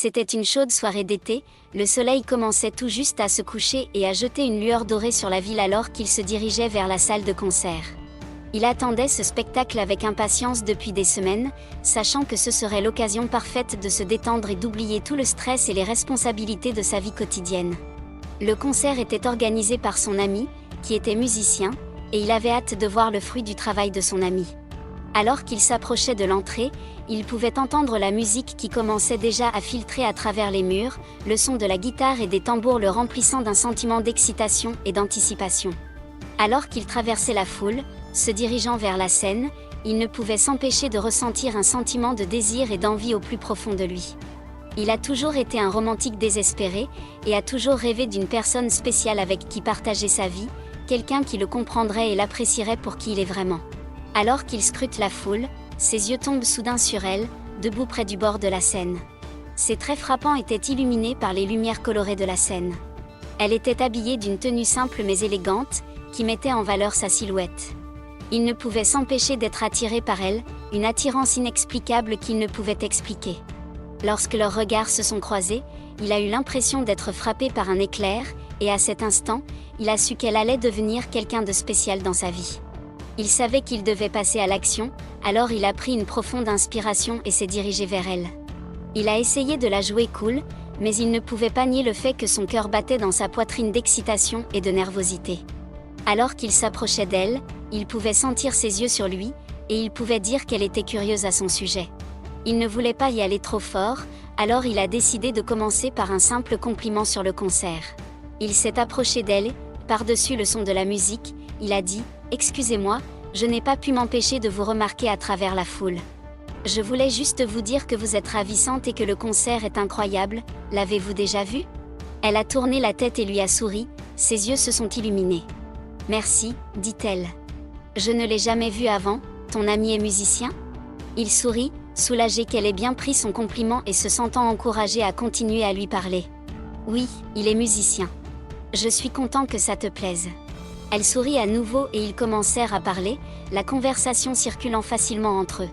C'était une chaude soirée d'été, le soleil commençait tout juste à se coucher et à jeter une lueur dorée sur la ville alors qu'il se dirigeait vers la salle de concert. Il attendait ce spectacle avec impatience depuis des semaines, sachant que ce serait l'occasion parfaite de se détendre et d'oublier tout le stress et les responsabilités de sa vie quotidienne. Le concert était organisé par son ami, qui était musicien, et il avait hâte de voir le fruit du travail de son ami. Alors qu'il s'approchait de l'entrée, il pouvait entendre la musique qui commençait déjà à filtrer à travers les murs, le son de la guitare et des tambours le remplissant d'un sentiment d'excitation et d'anticipation. Alors qu'il traversait la foule, se dirigeant vers la scène, il ne pouvait s'empêcher de ressentir un sentiment de désir et d'envie au plus profond de lui. Il a toujours été un romantique désespéré, et a toujours rêvé d'une personne spéciale avec qui partager sa vie, quelqu'un qui le comprendrait et l'apprécierait pour qui il est vraiment. Alors qu'il scrute la foule, ses yeux tombent soudain sur elle, debout près du bord de la scène. Ses traits frappants étaient illuminés par les lumières colorées de la scène. Elle était habillée d'une tenue simple mais élégante, qui mettait en valeur sa silhouette. Il ne pouvait s'empêcher d'être attiré par elle, une attirance inexplicable qu'il ne pouvait expliquer. Lorsque leurs regards se sont croisés, il a eu l'impression d'être frappé par un éclair, et à cet instant, il a su qu'elle allait devenir quelqu'un de spécial dans sa vie. Il savait qu'il devait passer à l'action, alors il a pris une profonde inspiration et s'est dirigé vers elle. Il a essayé de la jouer cool, mais il ne pouvait pas nier le fait que son cœur battait dans sa poitrine d'excitation et de nervosité. Alors qu'il s'approchait d'elle, il pouvait sentir ses yeux sur lui, et il pouvait dire qu'elle était curieuse à son sujet. Il ne voulait pas y aller trop fort, alors il a décidé de commencer par un simple compliment sur le concert. Il s'est approché d'elle, par-dessus le son de la musique, il a dit « Excusez-moi, je n'ai pas pu m'empêcher de vous remarquer à travers la foule. Je voulais juste vous dire que vous êtes ravissante et que le concert est incroyable, l'avez-vous déjà vu ?» Elle a tourné la tête et lui a souri, ses yeux se sont illuminés. « Merci, dit-elle. Je ne l'ai jamais vu avant, ton ami est musicien ?» Il sourit, soulagé qu'elle ait bien pris son compliment et se sentant encouragé à continuer à lui parler. « Oui, il est musicien. Je suis content que ça te plaise. » Elle sourit à nouveau et ils commencèrent à parler, la conversation circulant facilement entre eux.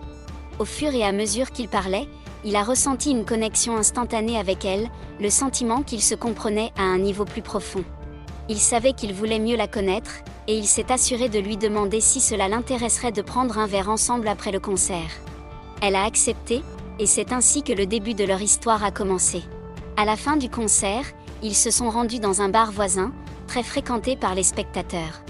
Au fur et à mesure qu'ils parlaient, il a ressenti une connexion instantanée avec elle, le sentiment qu'ils se comprenaient à un niveau plus profond. Il savait qu'il voulait mieux la connaître, et il s'est assuré de lui demander si cela l'intéresserait de prendre un verre ensemble après le concert. Elle a accepté, et c'est ainsi que le début de leur histoire a commencé. À la fin du concert, ils se sont rendus dans un bar voisin, très fréquenté par les spectateurs.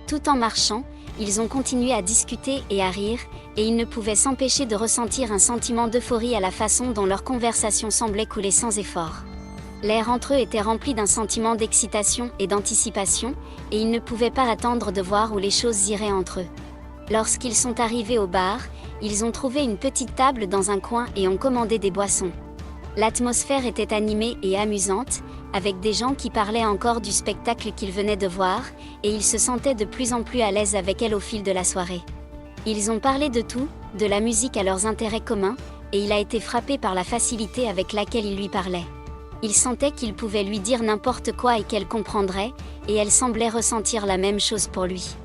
Tout en marchant, ils ont continué à discuter et à rire, et ils ne pouvaient s'empêcher de ressentir un sentiment d'euphorie à la façon dont leur conversation semblait couler sans effort. L'air entre eux était rempli d'un sentiment d'excitation et d'anticipation, et ils ne pouvaient pas attendre de voir où les choses iraient entre eux. Lorsqu'ils sont arrivés au bar, ils ont trouvé une petite table dans un coin et ont commandé des boissons. L'atmosphère était animée et amusante, avec des gens qui parlaient encore du spectacle qu'ils venaient de voir, et ils se sentaient de plus en plus à l'aise avec elle au fil de la soirée. Ils ont parlé de tout, de la musique à leurs intérêts communs, et il a été frappé par la facilité avec laquelle il lui parlait. Il sentait qu'il pouvait lui dire n'importe quoi et qu'elle comprendrait, et elle semblait ressentir la même chose pour lui.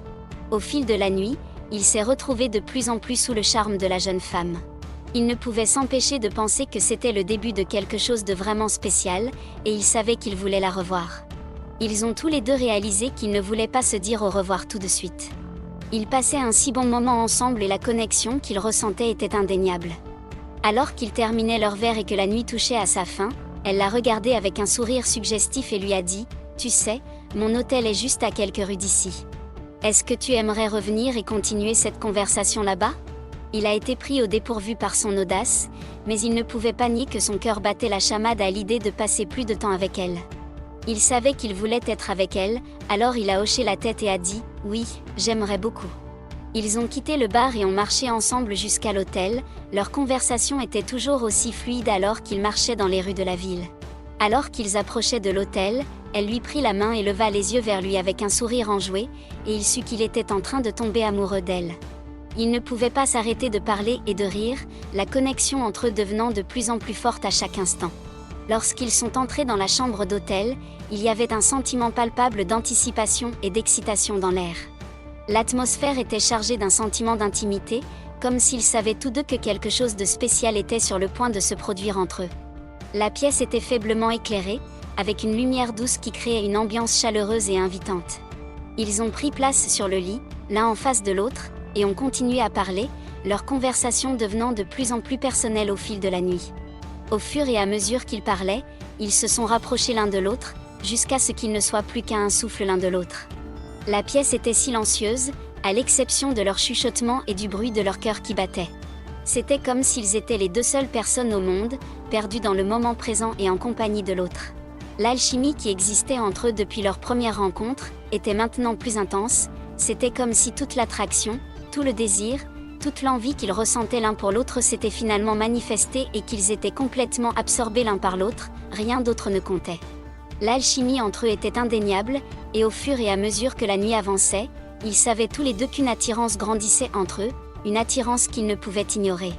Au fil de la nuit, il s'est retrouvé de plus en plus sous le charme de la jeune femme. Il ne pouvait s'empêcher de penser que c'était le début de quelque chose de vraiment spécial, et il savait qu'il voulait la revoir. Ils ont tous les deux réalisé qu'ils ne voulaient pas se dire au revoir tout de suite. Ils passaient un si bon moment ensemble et la connexion qu'ils ressentaient était indéniable. Alors qu'ils terminaient leur verre et que la nuit touchait à sa fin, elle l'a regardé avec un sourire suggestif et lui a dit « Tu sais, mon hôtel est juste à quelques rues d'ici. Est-ce que tu aimerais revenir et continuer cette conversation là-bas ?» Il a été pris au dépourvu par son audace, mais il ne pouvait pas nier que son cœur battait la chamade à l'idée de passer plus de temps avec elle. Il savait qu'il voulait être avec elle, alors il a hoché la tête et a dit « Oui, j'aimerais beaucoup. » Ils ont quitté le bar et ont marché ensemble jusqu'à l'hôtel, leur conversation était toujours aussi fluide alors qu'ils marchaient dans les rues de la ville. Alors qu'ils approchaient de l'hôtel, elle lui prit la main et leva les yeux vers lui avec un sourire enjoué, et il sut qu'il était en train de tomber amoureux d'elle. Ils ne pouvaient pas s'arrêter de parler et de rire, la connexion entre eux devenant de plus en plus forte à chaque instant. Lorsqu'ils sont entrés dans la chambre d'hôtel, il y avait un sentiment palpable d'anticipation et d'excitation dans l'air. L'atmosphère était chargée d'un sentiment d'intimité, comme s'ils savaient tous deux que quelque chose de spécial était sur le point de se produire entre eux. La pièce était faiblement éclairée, avec une lumière douce qui créait une ambiance chaleureuse et invitante. Ils ont pris place sur le lit, l'un en face de l'autre, et ont continué à parler, leur conversation devenant de plus en plus personnelle au fil de la nuit. Au fur et à mesure qu'ils parlaient, ils se sont rapprochés l'un de l'autre, jusqu'à ce qu'ils ne soient plus qu'à un souffle l'un de l'autre. La pièce était silencieuse, à l'exception de leur chuchotement et du bruit de leur cœur qui battait. C'était comme s'ils étaient les deux seules personnes au monde, perdues dans le moment présent et en compagnie de l'autre. L'alchimie qui existait entre eux depuis leur première rencontre, était maintenant plus intense, c'était comme si toute l'attraction, tout le désir, toute l'envie qu'ils ressentaient l'un pour l'autre s'était finalement manifestée et qu'ils étaient complètement absorbés l'un par l'autre, rien d'autre ne comptait. L'alchimie entre eux était indéniable, et au fur et à mesure que la nuit avançait, ils savaient tous les deux qu'une attirance grandissait entre eux, une attirance qu'ils ne pouvaient ignorer.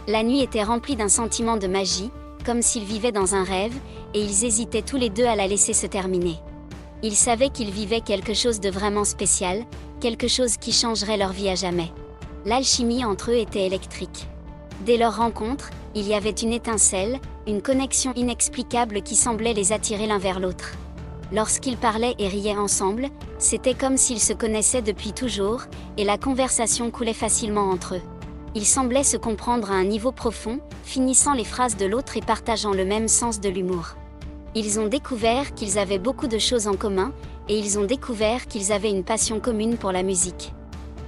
La nuit était remplie d'un sentiment de magie, comme s'ils vivaient dans un rêve, et ils hésitaient tous les deux à la laisser se terminer. Ils savaient qu'ils vivaient quelque chose de vraiment spécial, quelque chose qui changerait leur vie à jamais. L'alchimie entre eux était électrique. Dès leur rencontre, il y avait une étincelle, une connexion inexplicable qui semblait les attirer l'un vers l'autre. Lorsqu'ils parlaient et riaient ensemble, c'était comme s'ils se connaissaient depuis toujours, et la conversation coulait facilement entre eux. Ils semblaient se comprendre à un niveau profond, finissant les phrases de l'autre et partageant le même sens de l'humour. Ils ont découvert qu'ils avaient beaucoup de choses en commun, et ils ont découvert qu'ils avaient une passion commune pour la musique.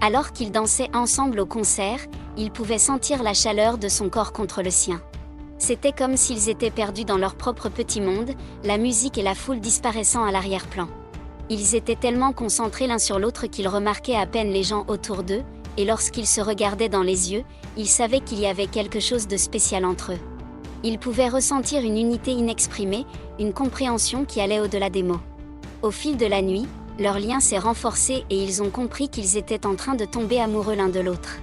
Alors qu'ils dansaient ensemble au concert, ils pouvaient sentir la chaleur de son corps contre le sien. C'était comme s'ils étaient perdus dans leur propre petit monde, la musique et la foule disparaissant à l'arrière-plan. Ils étaient tellement concentrés l'un sur l'autre qu'ils remarquaient à peine les gens autour d'eux, et lorsqu'ils se regardaient dans les yeux, ils savaient qu'il y avait quelque chose de spécial entre eux. Ils pouvaient ressentir une unité inexprimée, une compréhension qui allait au-delà des mots. Au fil de la nuit, leur lien s'est renforcé et ils ont compris qu'ils étaient en train de tomber amoureux l'un de l'autre.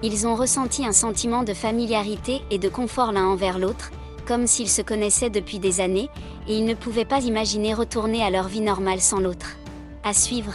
Ils ont ressenti un sentiment de familiarité et de confort l'un envers l'autre, comme s'ils se connaissaient depuis des années, et ils ne pouvaient pas imaginer retourner à leur vie normale sans l'autre. À suivre.